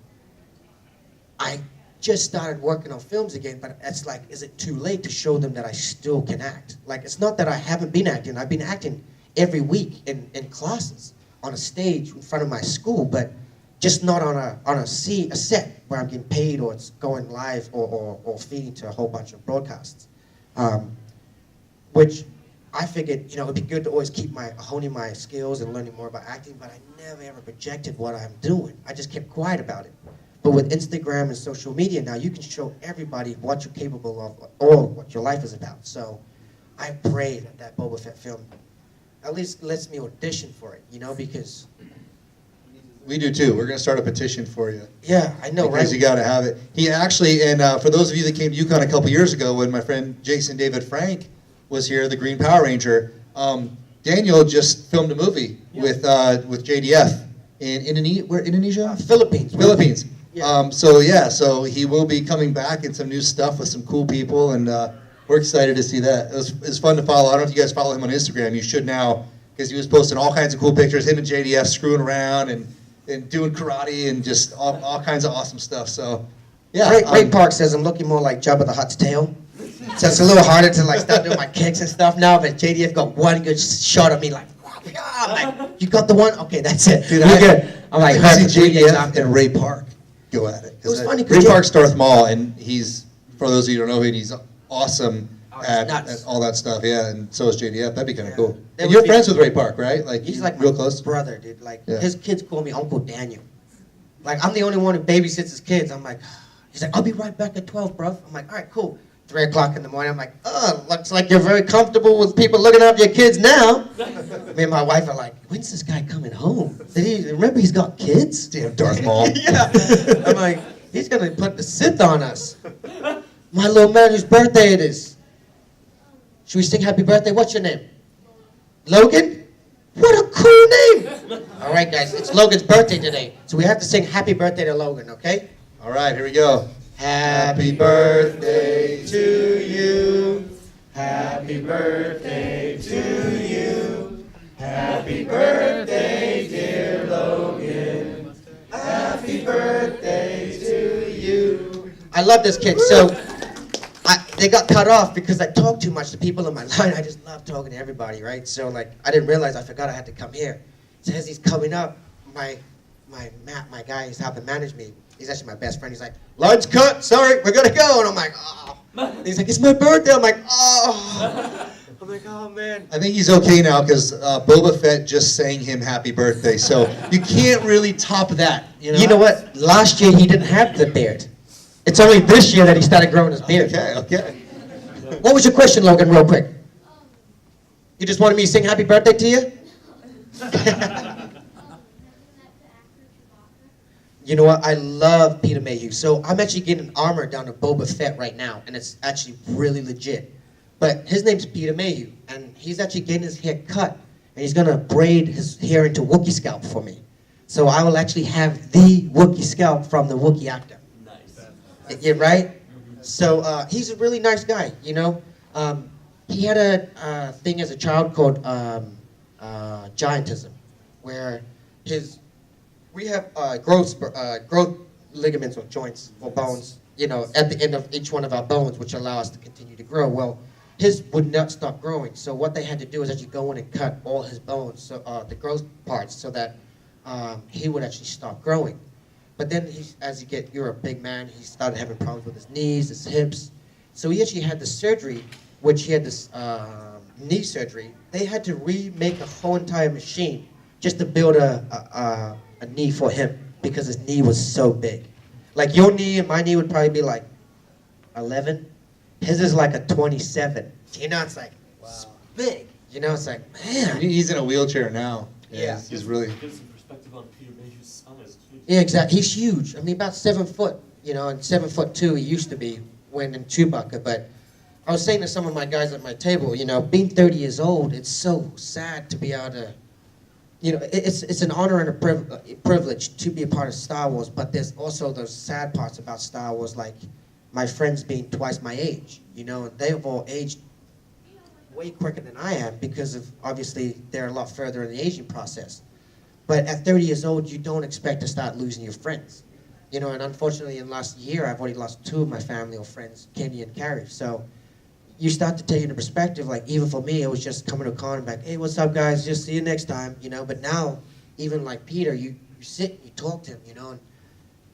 I just started working on films again, but it's like, is it too late to show them that I still can act? Like, it's not that I haven't been acting. I've been acting every week in classes, on a stage in front of my school, but just not on a set where I'm getting paid or it's going live or feeding to a whole bunch of broadcasts. Which I figured, it'd be good to always keep honing my skills and learning more about acting, but I never ever projected what I'm doing. I just kept quiet about it. But with Instagram and social media now, you can show everybody what you're capable of or what your life is about. So I pray that Boba Fett film at least lets me audition for it, because... We do too. We're going to start a petition for you. Yeah, I know, because right? you got to have it. He actually, and for those of you that came to Yukon a couple years ago when my friend Jason David Frank was here, the Green Power Ranger, Daniel just filmed a movie with JDF in Indonesia? Philippines. Philippines. Yeah. So he will be coming back in some new stuff with some cool people, and we're excited to see that. It's fun to follow. I don't know if you guys follow him on Instagram. You should now, because he was posting all kinds of cool pictures, him and JDF screwing around and doing karate and just all kinds of awesome stuff. So, yeah. Ray Park says I'm looking more like Jabba the Hutt's tail. So it's a little harder to like start doing my kicks and stuff now, but JDF got one good shot of me like, I'm like, you got the one? Okay, that's it. Dude, you're good. I'm like, I see JDF and Ray Park go at it. It was funny. Ray Park's Darth Maul, and he's, for those of you who don't know him, he's awesome at all that stuff. Yeah, and so is JDF. That'd be kind of cool. And you're friends with Ray Park, right? Like, he's like real my close brother, dude. Like his kids call me Uncle Daniel. Like I'm the only one who babysits his kids. I'm like, he's like, I'll be right back at 12, bro. I'm like, all right, cool. 3 o'clock in the morning, I'm like, oh, looks like you're very comfortable with people looking after your kids now. Me and my wife are like, when's this guy coming home? Remember he's got kids? Damn Darth Maul. Yeah. I'm like, he's gonna put the Sith on us. My little man whose birthday it is. Should we sing happy birthday? What's your name? Logan? What a cool name! All right, guys, it's Logan's birthday today, so we have to sing happy birthday to Logan, okay? All right, here we go. Happy birthday to you. Happy birthday to you. Happy birthday, dear Logan. Happy birthday to you. I love this kid, so they got cut off because I talk too much to people in my line. I just love talking to everybody, right? So like, I didn't realize I forgot I had to come here. So as he's coming up, my guy who's helping manage me, he's actually my best friend. He's like, line's cut, sorry, we're gonna go. And I'm like, oh. And he's like, it's my birthday. I'm like, oh. I'm like, oh man. I think he's okay now because Boba Fett just sang him happy birthday. So you can't really top that. You know what? Last year he didn't have the beard. It's only this year that he started growing his beard. Okay. What was your question, Logan, real quick? You just wanted me to sing happy birthday to you? You know what? I love Peter Mayhew. So I'm actually getting armor down to Boba Fett right now, and it's actually really legit. But his name's Peter Mayhew, and he's actually getting his hair cut, and he's gonna braid his hair into Wookiee scalp for me. So I will actually have the Wookiee scalp from the Wookiee actor. Nice. Yeah, right? So he's a really nice guy, you know? He had a thing as a child called giantism, where we have growth ligaments or joints or bones, you know, at the end of each one of our bones, which allow us to continue to grow. Well, his would not stop growing. So what they had to do is actually go in and cut all his bones, so the growth parts, so that he would actually stop growing. But then as you're a big man, he started having problems with his knees, his hips. So he actually had the surgery, which he had this knee surgery. They had to remake a whole entire machine just to build a knee for him because his knee was so big. Like your knee and my knee would probably be like 11. His is like a 27. You know, it's like, it's big. You know, it's like, man. He's in a wheelchair now. Yeah. He's really. Give some perspective on Peter Mayhew's son. Is huge. Yeah, exactly. He's huge. I mean, about 7 foot, you know, and 7'2" he used to be when in Chewbacca. But I was saying to some of my guys at my table, you know, being 30 years old, it's so sad to be able to, you know, it's an honor and a privilege to be a part of Star Wars, but there's also those sad parts about Star Wars, like my friends being twice my age, you know, and they've all aged way quicker than I am because of, obviously, they're a lot further in the aging process. But at 30 years old, you don't expect to start losing your friends. You know, and unfortunately, in the last year, I've already lost 2 of my family or friends, Kenny and Carrie. So you start to take into perspective, like, even for me, it was just coming to a con and be like, hey, what's up, guys? Just see you next time, you know? But now, even like Peter, you sit and you talk to him, you know? And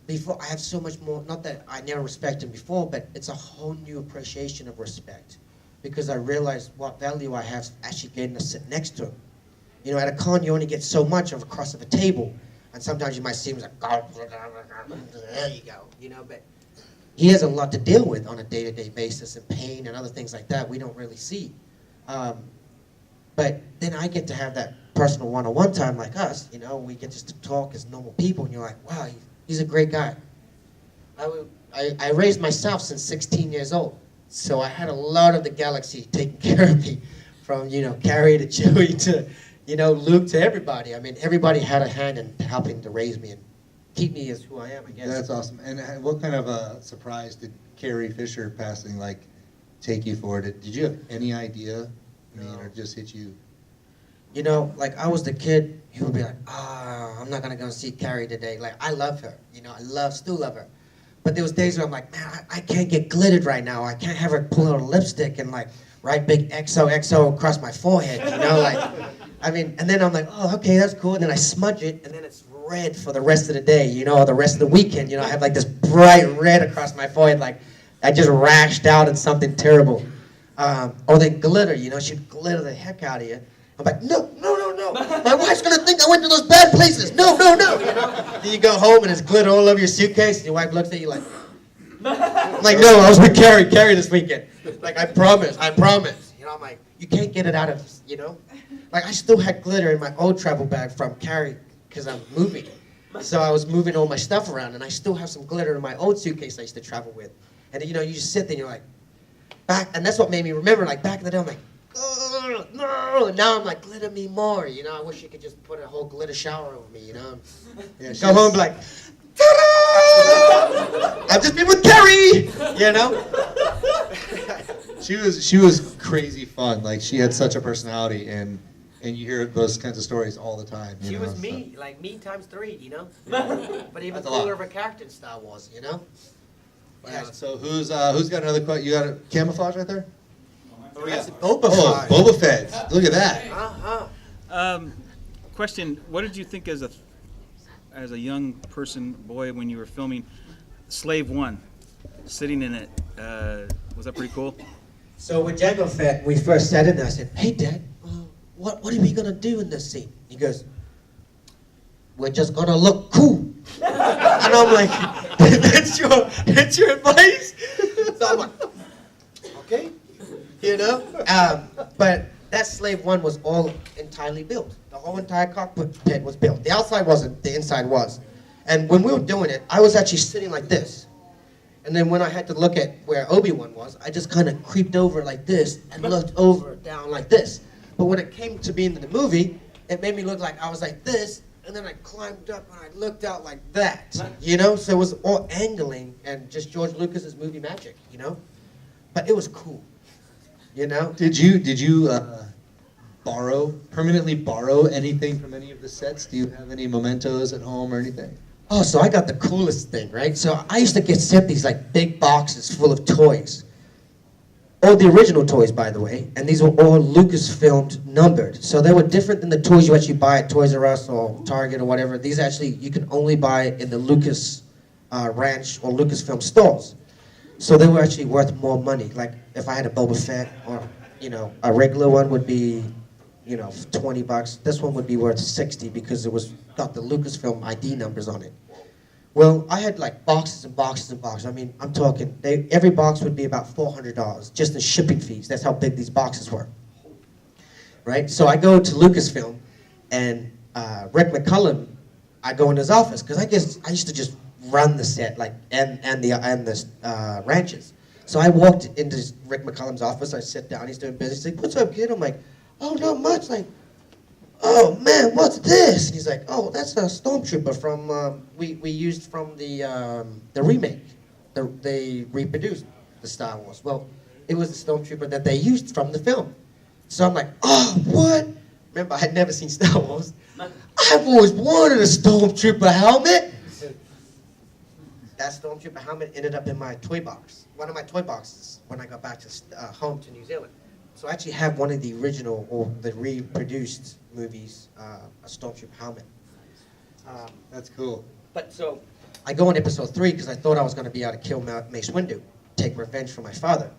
before, I have so much more, not that I never respected him before, but it's a whole new appreciation of respect because I realized what value I have actually getting to sit next to him. You know, at a con, you only get so much of across of a table. And sometimes you might see him like, there you go, you know, but he has a lot to deal with on a day-to-day basis and pain and other things like that we don't really see. But then I get to have that personal one-on-one time like us, you know, we get just to talk as normal people and you're like, wow, he's a great guy. I raised myself since 16 years old, so I had a lot of the galaxy taking care of me from, you know, Carrie to Chewie to, you know, Luke to everybody. I mean, everybody had a hand in helping to raise me and keep me as who I am, I guess. That's awesome. And what kind of a surprise did Carrie Fisher passing like take you for? Did you have any idea? I mean, or just hit you? You know, like I was the kid who would be like, I'm not gonna go see Carrie today. Like I love her, you know, still love her. But there was days where I'm like, man, I can't get glittered right now. I can't have her pull out a lipstick and like write big XOXO across my forehead, you know, like. I mean, and then I'm like, oh, okay, that's cool. And then I smudge it, and then it's red for the rest of the day, you know, or the rest of the weekend. You know, I have like this bright red across my forehead, like I just rashed out in something terrible. Or they glitter, you know, she'd glitter the heck out of you. I'm like, no. My wife's gonna think I went to those bad places. No, you know. Then you go home and there's glitter all over your suitcase, and your wife looks at you like, I'm like, no, I was with Carrie this weekend. Like, I promise. You know, I'm like, you can't get it out of, you know. Like, I still had glitter in my old travel bag from Carrie because I'm moving. So I was moving all my stuff around, and I still have some glitter in my old suitcase I used to travel with. And, you know, you just sit there and you're like, and that's what made me remember, like, back in the day, I'm like, oh, no. And now I'm like, glitter me more, you know. I wish you could just put a whole glitter shower over me, you know. Yeah, go home and be like, ta-da! I've just been with Carrie, you know. She was crazy fun. Like she had such a personality, and you hear those kinds of stories all the time. She was me, like me times 3, you know. But even cooler of a character in Star Wars, you know. Yeah. So who's got another question? You got a camouflage right there? That's Boba Fett. Oh, Boba Fett. Look at that. Question: what did you think as a young boy, when you were filming Slave One, sitting in it? Was that pretty cool? So with Jango Fett, we first sat in there, I said, hey, Dad, what are we going to do in this scene? He goes, we're just going to look cool. And I'm like, that's your advice? So I'm like, okay, you know? But that Slave One was all entirely built. The whole entire cockpit was built. The outside wasn't, the inside was. And when we were doing it, I was actually sitting like this. And then when I had to look at where Obi-Wan was, I just kind of creeped over like this and looked over down like this. But when it came to being in the movie, it made me look like I was like this, and then I climbed up and I looked out like that, you know? So it was all angling and just George Lucas's movie magic, you know? But it was cool, you know? Did you permanently borrow anything from any of the sets? Do you have any mementos at home or anything? Oh, so I got the coolest thing, right? So I used to get sent these like big boxes full of toys. All the original toys, by the way, and these were all Lucasfilmed numbered. So they were different than the toys you actually buy at Toys R Us or Target or whatever. These actually, you can only buy in the Lucas Ranch or Lucasfilm stores. So they were actually worth more money. Like if I had a Boba Fett or, you know, a regular one would be, you know, $20. This one would be worth $60 because it was got the Lucasfilm ID numbers on it. Well, I had like boxes and boxes and boxes. I mean, I'm talking, every box would be about $400 just in shipping fees. That's how big these boxes were, right? So I go to Lucasfilm, and Rick McCullum, I go in his office because I guess I used to just run the set, like and the ranches. So I walked into Rick McCullum's office. I sit down. He's doing business. He's like, "What's up, kid?" I'm like, "Oh, not much." Like, "Oh man, what's this?" And he's like, "Oh, that's a stormtrooper from we used from the remake. They reproduced the Star Wars. Well, it was the stormtrooper that they used from the film." So I'm like, "Oh, what?" Remember, I had never seen Star Wars. I've always wanted a stormtrooper helmet. That stormtrooper helmet ended up in my toy box, one of my toy boxes, when I got back to home to New Zealand. So I actually have one of the original or the reproduced movies, a stormtrooper helmet. That's cool. But so I go in episode 3 because I thought I was going to be able to kill Mace Windu, take revenge for my father.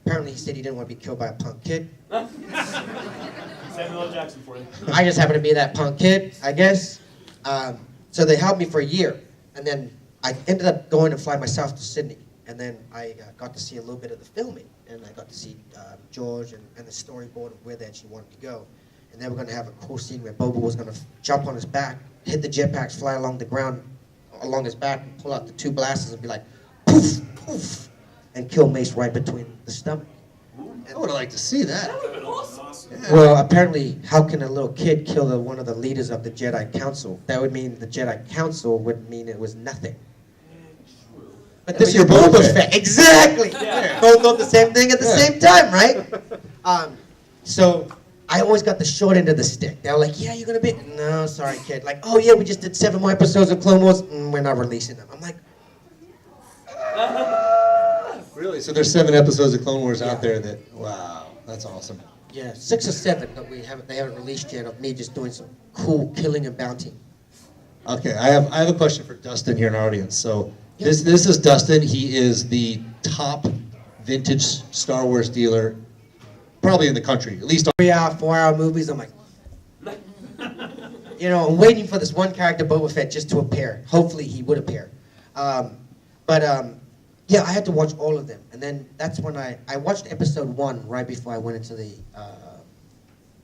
Apparently he said he didn't want to be killed by a punk kid. Samuel L. Jackson for you. I just happened to be that punk kid, I guess. So they held me for a year, and then I ended up going and flying myself to Sydney, and then I got to see a little bit of the filming, and I got to see George and the storyboard of where they actually wanted to go. And they were going to have a cool scene where Boba was going to jump on his back, hit the jetpacks, fly along the ground, along his back, and pull out the 2 blasters and be like, poof, poof, and kill Mace right between the stomach. I would have liked to see that. That would have been awesome. Yeah. Well, apparently, how can a little kid kill one of the leaders of the Jedi Council? That would mean the Jedi Council would mean it was nothing. But this is you're Boba Boba Fett. Exactly. Yeah. Both thought the same thing at the same time, right? So I always got the short end of the stick. They were like, "Yeah, you're gonna be." No, sorry, kid. Like, "Oh yeah, we just did 7 more episodes of Clone Wars. We're not releasing them." I'm like, Really? So there's 7 episodes of Clone Wars Yeah. out there that, wow, that's awesome. yeah, 6 or 7 that they haven't released yet of me just doing some cool killing and bounty. Okay, I have a question for Dustin here in our audience. So this is Dustin. He is the top vintage Star Wars dealer, probably in the country, at least. 3-hour, 4-hour movies. I'm like, you know, I'm waiting for this one character, Boba Fett, just to appear. Hopefully he would appear. Yeah, I had to watch all of them. And then that's when I watched episode 1 right before I went into the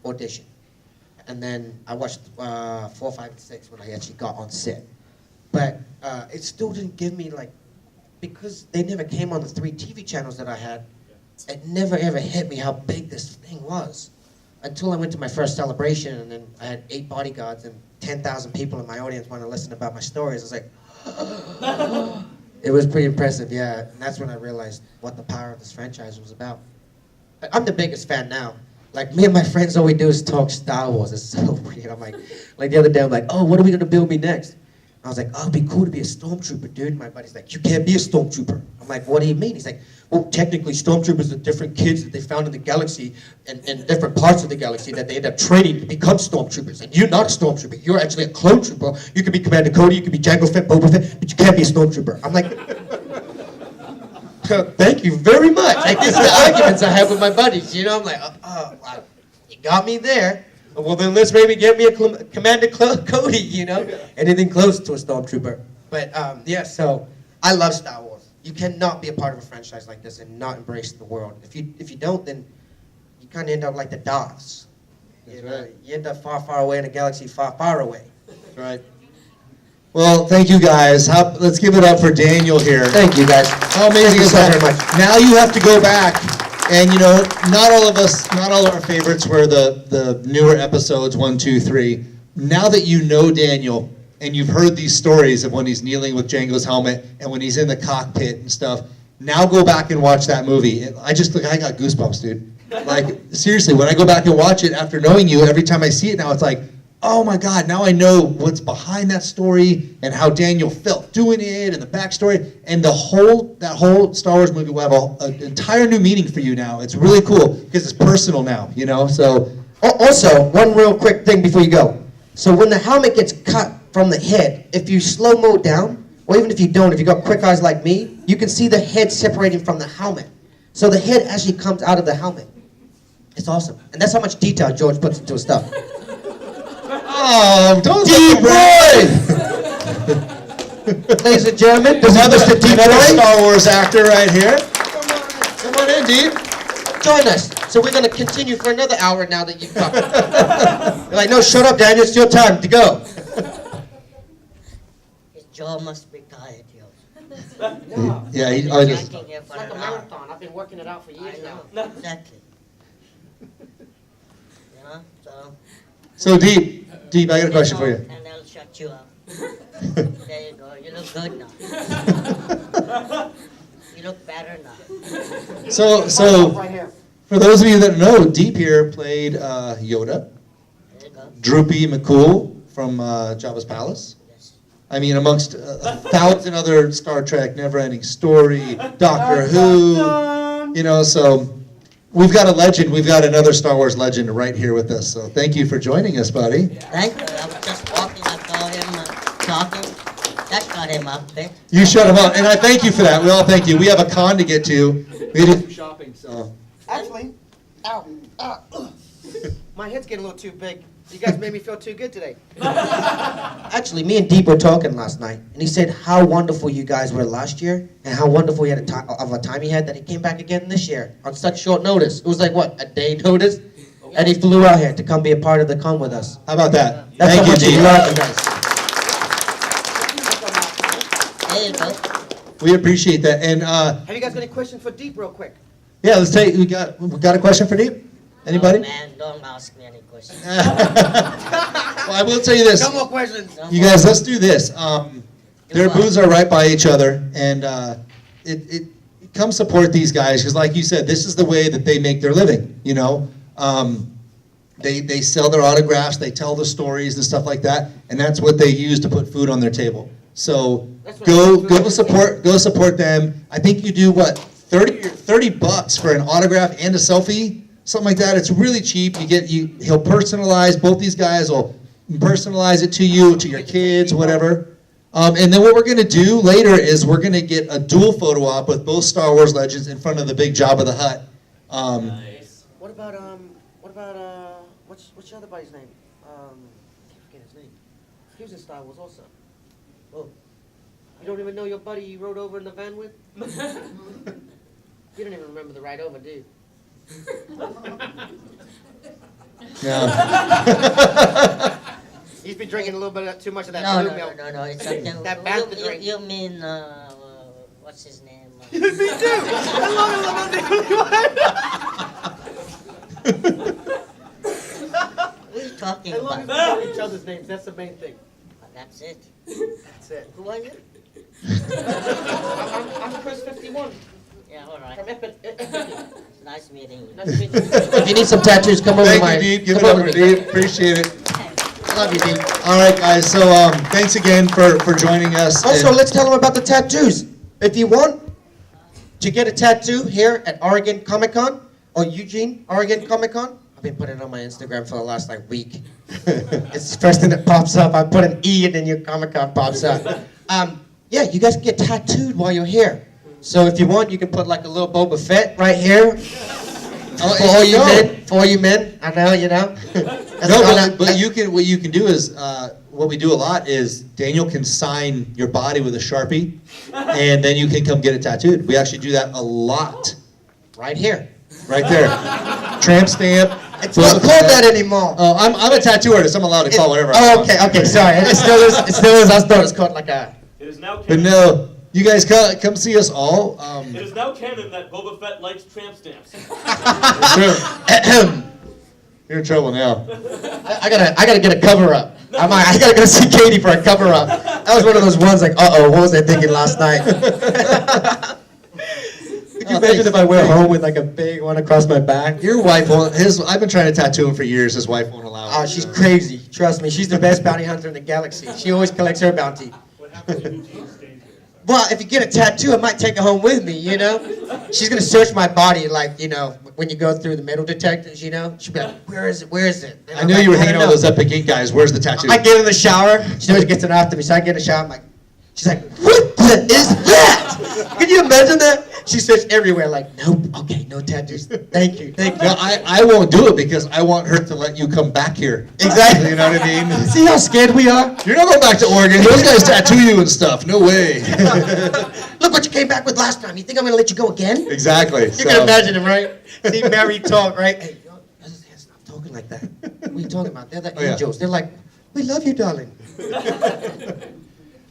audition. And then I watched 4, 5, and 6 when I actually got on set. But it still didn't give me, like, because they never came on the 3 TV channels that I had, it never ever hit me how big this thing was. Until I went to my first celebration, and then I had 8 bodyguards and 10,000 people in my audience wanting to listen about my stories. I was like, it was pretty impressive, yeah. And that's when I realized what the power of this franchise was about. I'm the biggest fan now. Like, me and my friends, all we do is talk Star Wars. It's so weird. I'm like the other day, I'm like, "Oh, what are we gonna build me next?" I was like, "Oh, it'd be cool to be a stormtrooper, dude." My buddy's like, "You can't be a stormtrooper." I'm like, "What do you mean?" He's like, "Well, technically, stormtroopers are different kids that they found in the galaxy and different parts of the galaxy that they end up training to become stormtroopers. And you're not a stormtrooper. You're actually a clone trooper. You could be Commander Cody, you could be Jango Fett, Boba Fett, but you can't be a stormtrooper." I'm like, thank you very much. Like, these are the arguments I have with my buddies. You know, I'm like, well, you got me there. Well, then let's maybe get me a Commander Cody, you know? Anything close to a Stormtrooper. But, yeah, so I love Star Wars. You cannot be a part of a franchise like this and not embrace the world. If you don't, then you kind of end up like the Darths. You know, you end up far, far away in a galaxy far, far away. Right. Well, thank you guys. Let's give it up for Daniel here. Thank you, guys. How amazing is that? Very much. Now you have to go back, and you know, not all of our favorites were the newer episodes 1, 2, 3. Now that you know Daniel, and you've heard these stories of when he's kneeling with Django's helmet, and when he's in the cockpit and stuff, now go back and watch that movie. I got goosebumps, dude. Like, seriously, when I go back and watch it after knowing you, every time I see it now, it's like, oh my God, now I know what's behind that story and how Daniel felt doing it and the backstory. And that whole Star Wars movie will have an entire new meaning for you now. It's really cool because it's personal now, you know? So, also, one real quick thing before you go. So when the helmet gets cut from the head, if you slow-mo down, or even if you don't, if you got quick eyes like me, you can see the head separating from the helmet. So the head actually comes out of the helmet. It's awesome. And that's how much detail George puts into his stuff. oh, don't Deep Ladies and gentlemen, this is Mr. Deep another Roy. Star Wars actor right here. Come on in, Deep. Join us. So we're going to continue for another hour now that you've talked. You're like, no, shut up, Daniel. It's your time to go. His jaw must be tired, yo. Yeah, He's just. drinking here It's for like a an hour. marathon. I've been working it out for I years now. know, exactly. You know, so. So Deep, I got a question for you. And I'll shut you up. There you go. You look good now. You look better now. So Right here. for those of you that know, Deep here played Yoda, There you go. Droopy McCool from Jabba's Palace. Yes. I mean, amongst 1,000 other Star Trek, Never-Ending Story, Doctor Who, you know, so we've got a legend. We've got another Star Wars legend right here with us. So thank you for joining us, buddy. Thank you. I was just walking. I saw him talking. That got him up there. You shut him up, and I thank you for that. We all thank you. We have a con to get to. We do shopping, so. Actually, ow, my head's getting a little too big. You guys made me feel too good today. Actually, me and Deep were talking last night, and he said how wonderful you guys were last year, and how wonderful he had a time he had that he came back again this year on such short notice. It was like what, a day notice, and he flew out here to come be a part of the con with us. How about that? That's Thank how you, much he Deep. loved you guys. There you go. We appreciate that. And Have you guys got any questions for Deep real quick? yeah, let's take. We got a question for Deep. Anybody? Oh, man, don't ask me any questions. Well, I will tell you this. No more questions. No You more. guys, let's do this. Their what? booths are right by each other, and come support these guys because, like you said, this is the way that they make their living. You know, they sell their autographs, they tell the stories and stuff like that, and that's what they use to put food on their table. So That's what go support them. I think you do what $30 for an autograph and a selfie, something like that. It's really cheap. He'll personalize. Both these guys will personalize it to you, to your kids, whatever. And then what we're gonna do later is we're gonna get a dual photo op with both Star Wars legends in front of the big Jabba the Hutt. Nice. What about what's your other buddy's name? I can't forget his name. He was in Star Wars also. Oh, you don't even know your buddy you rode over in the van with? You don't even remember the ride over, do you? Yeah. He's been drinking a little bit too much of that No, blue no, milk. no, no, no. It's okay. That bastard drink. You mean, what's his name? Me too. Who are you talking As long as we about? know each other's names, that's the main thing. That's it. That's it. Who are you? I'm Chris 51 Yeah, all from right. Epic. Nice meeting you. Nice to meet you. If you need some tattoos, come over Thank my. you, Deep. Give it come up over for to me. Deep. Appreciate it. Love you, Deep. All right, guys. So thanks again for joining us. Also, And- let's tell them about the tattoos. If you want to get a tattoo here at Oregon Comic Con or Eugene Oregon Comic Con, I've been putting it on my Instagram for the last week. It's the first thing that pops up. I put an E and then your Comic Con pops up. Yeah, you guys can get tattooed while you're here. So if you want, you can put like a little Boba Fett right here. Oh, For all you no. men, for all you men, I know, you know. No, but you can. What you can do is what we do a lot is Daniel can sign your body with a Sharpie, and then you can come get it tattooed. We actually do that a lot. Right here. Right there. Tramp stamp. It's not called that anymore. Oh, I'm a tattoo artist. I'm allowed to call whatever I Oh, want. okay, sorry. It still is. It still is. I thought it was called like a. It is now But canon. no, you guys come see us all. It is now canon that Boba Fett likes tramp stamps. You're in trouble now. I gotta get a cover up. I gotta go see Katie for a cover up. That was one of those ones like, what was I thinking last night? Could you imagine if I went home with like a big one across my back? Your wife won't. I've been trying to tattoo him for years. His wife won't allow it. Oh, she's crazy. Trust me, she's the best bounty hunter in the galaxy. She always collects her bounty. Well, if you get a tattoo, I might take it home with me, you know? She's gonna search my body like, you know, when you go through the metal detectors, you know? She'll be like, where is it, where is it? And I I'm knew like, you were I hanging don't out with know. those Epic Ink guys. Where's the tattoo? I get in the shower, she always gets it after me, so I get in the shower, I'm like, she's like, what the is that? Can you imagine that? She searched everywhere like, nope, okay, no tattoos. Thank you. No, I won't do it because I want her to let you come back here. Exactly. You know what I mean? See how scared we are? You're not going back to Oregon. Those guys tattoo you and stuff. No way. Look what you came back with last time. You think I'm gonna let you go again? Exactly. You can imagine him, right? See Mary talk, right? Hey, stop talking like that. What are you talking about? They're the yeah. angels. They're like, we love you, darling.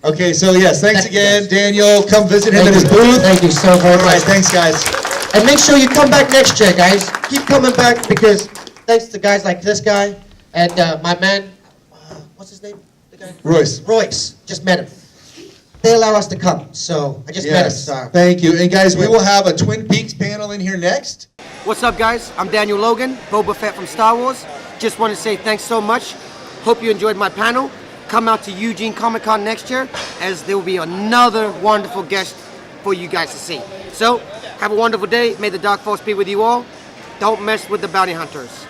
Okay, so yes, thanks Thank you, again, guys. Daniel. Come visit him Thank at his you. booth. Thank you so very All right, much. thanks, guys. And make sure you come back next year, guys. Keep coming back because thanks to guys like this guy and my man, what's his name? The guy? Royce. Just met him. They allow us to come, so I just met him. Yes, So. thank you. And guys, we will have a Twin Peaks panel in here next. What's up, guys? I'm Daniel Logan, Boba Fett from Star Wars. Just want to say thanks so much. Hope you enjoyed my panel. Come out to Eugene Comic-Con next year, as there will be another wonderful guest for you guys to see. So, have a wonderful day. May the Dark Force be with you all. Don't mess with the bounty hunters.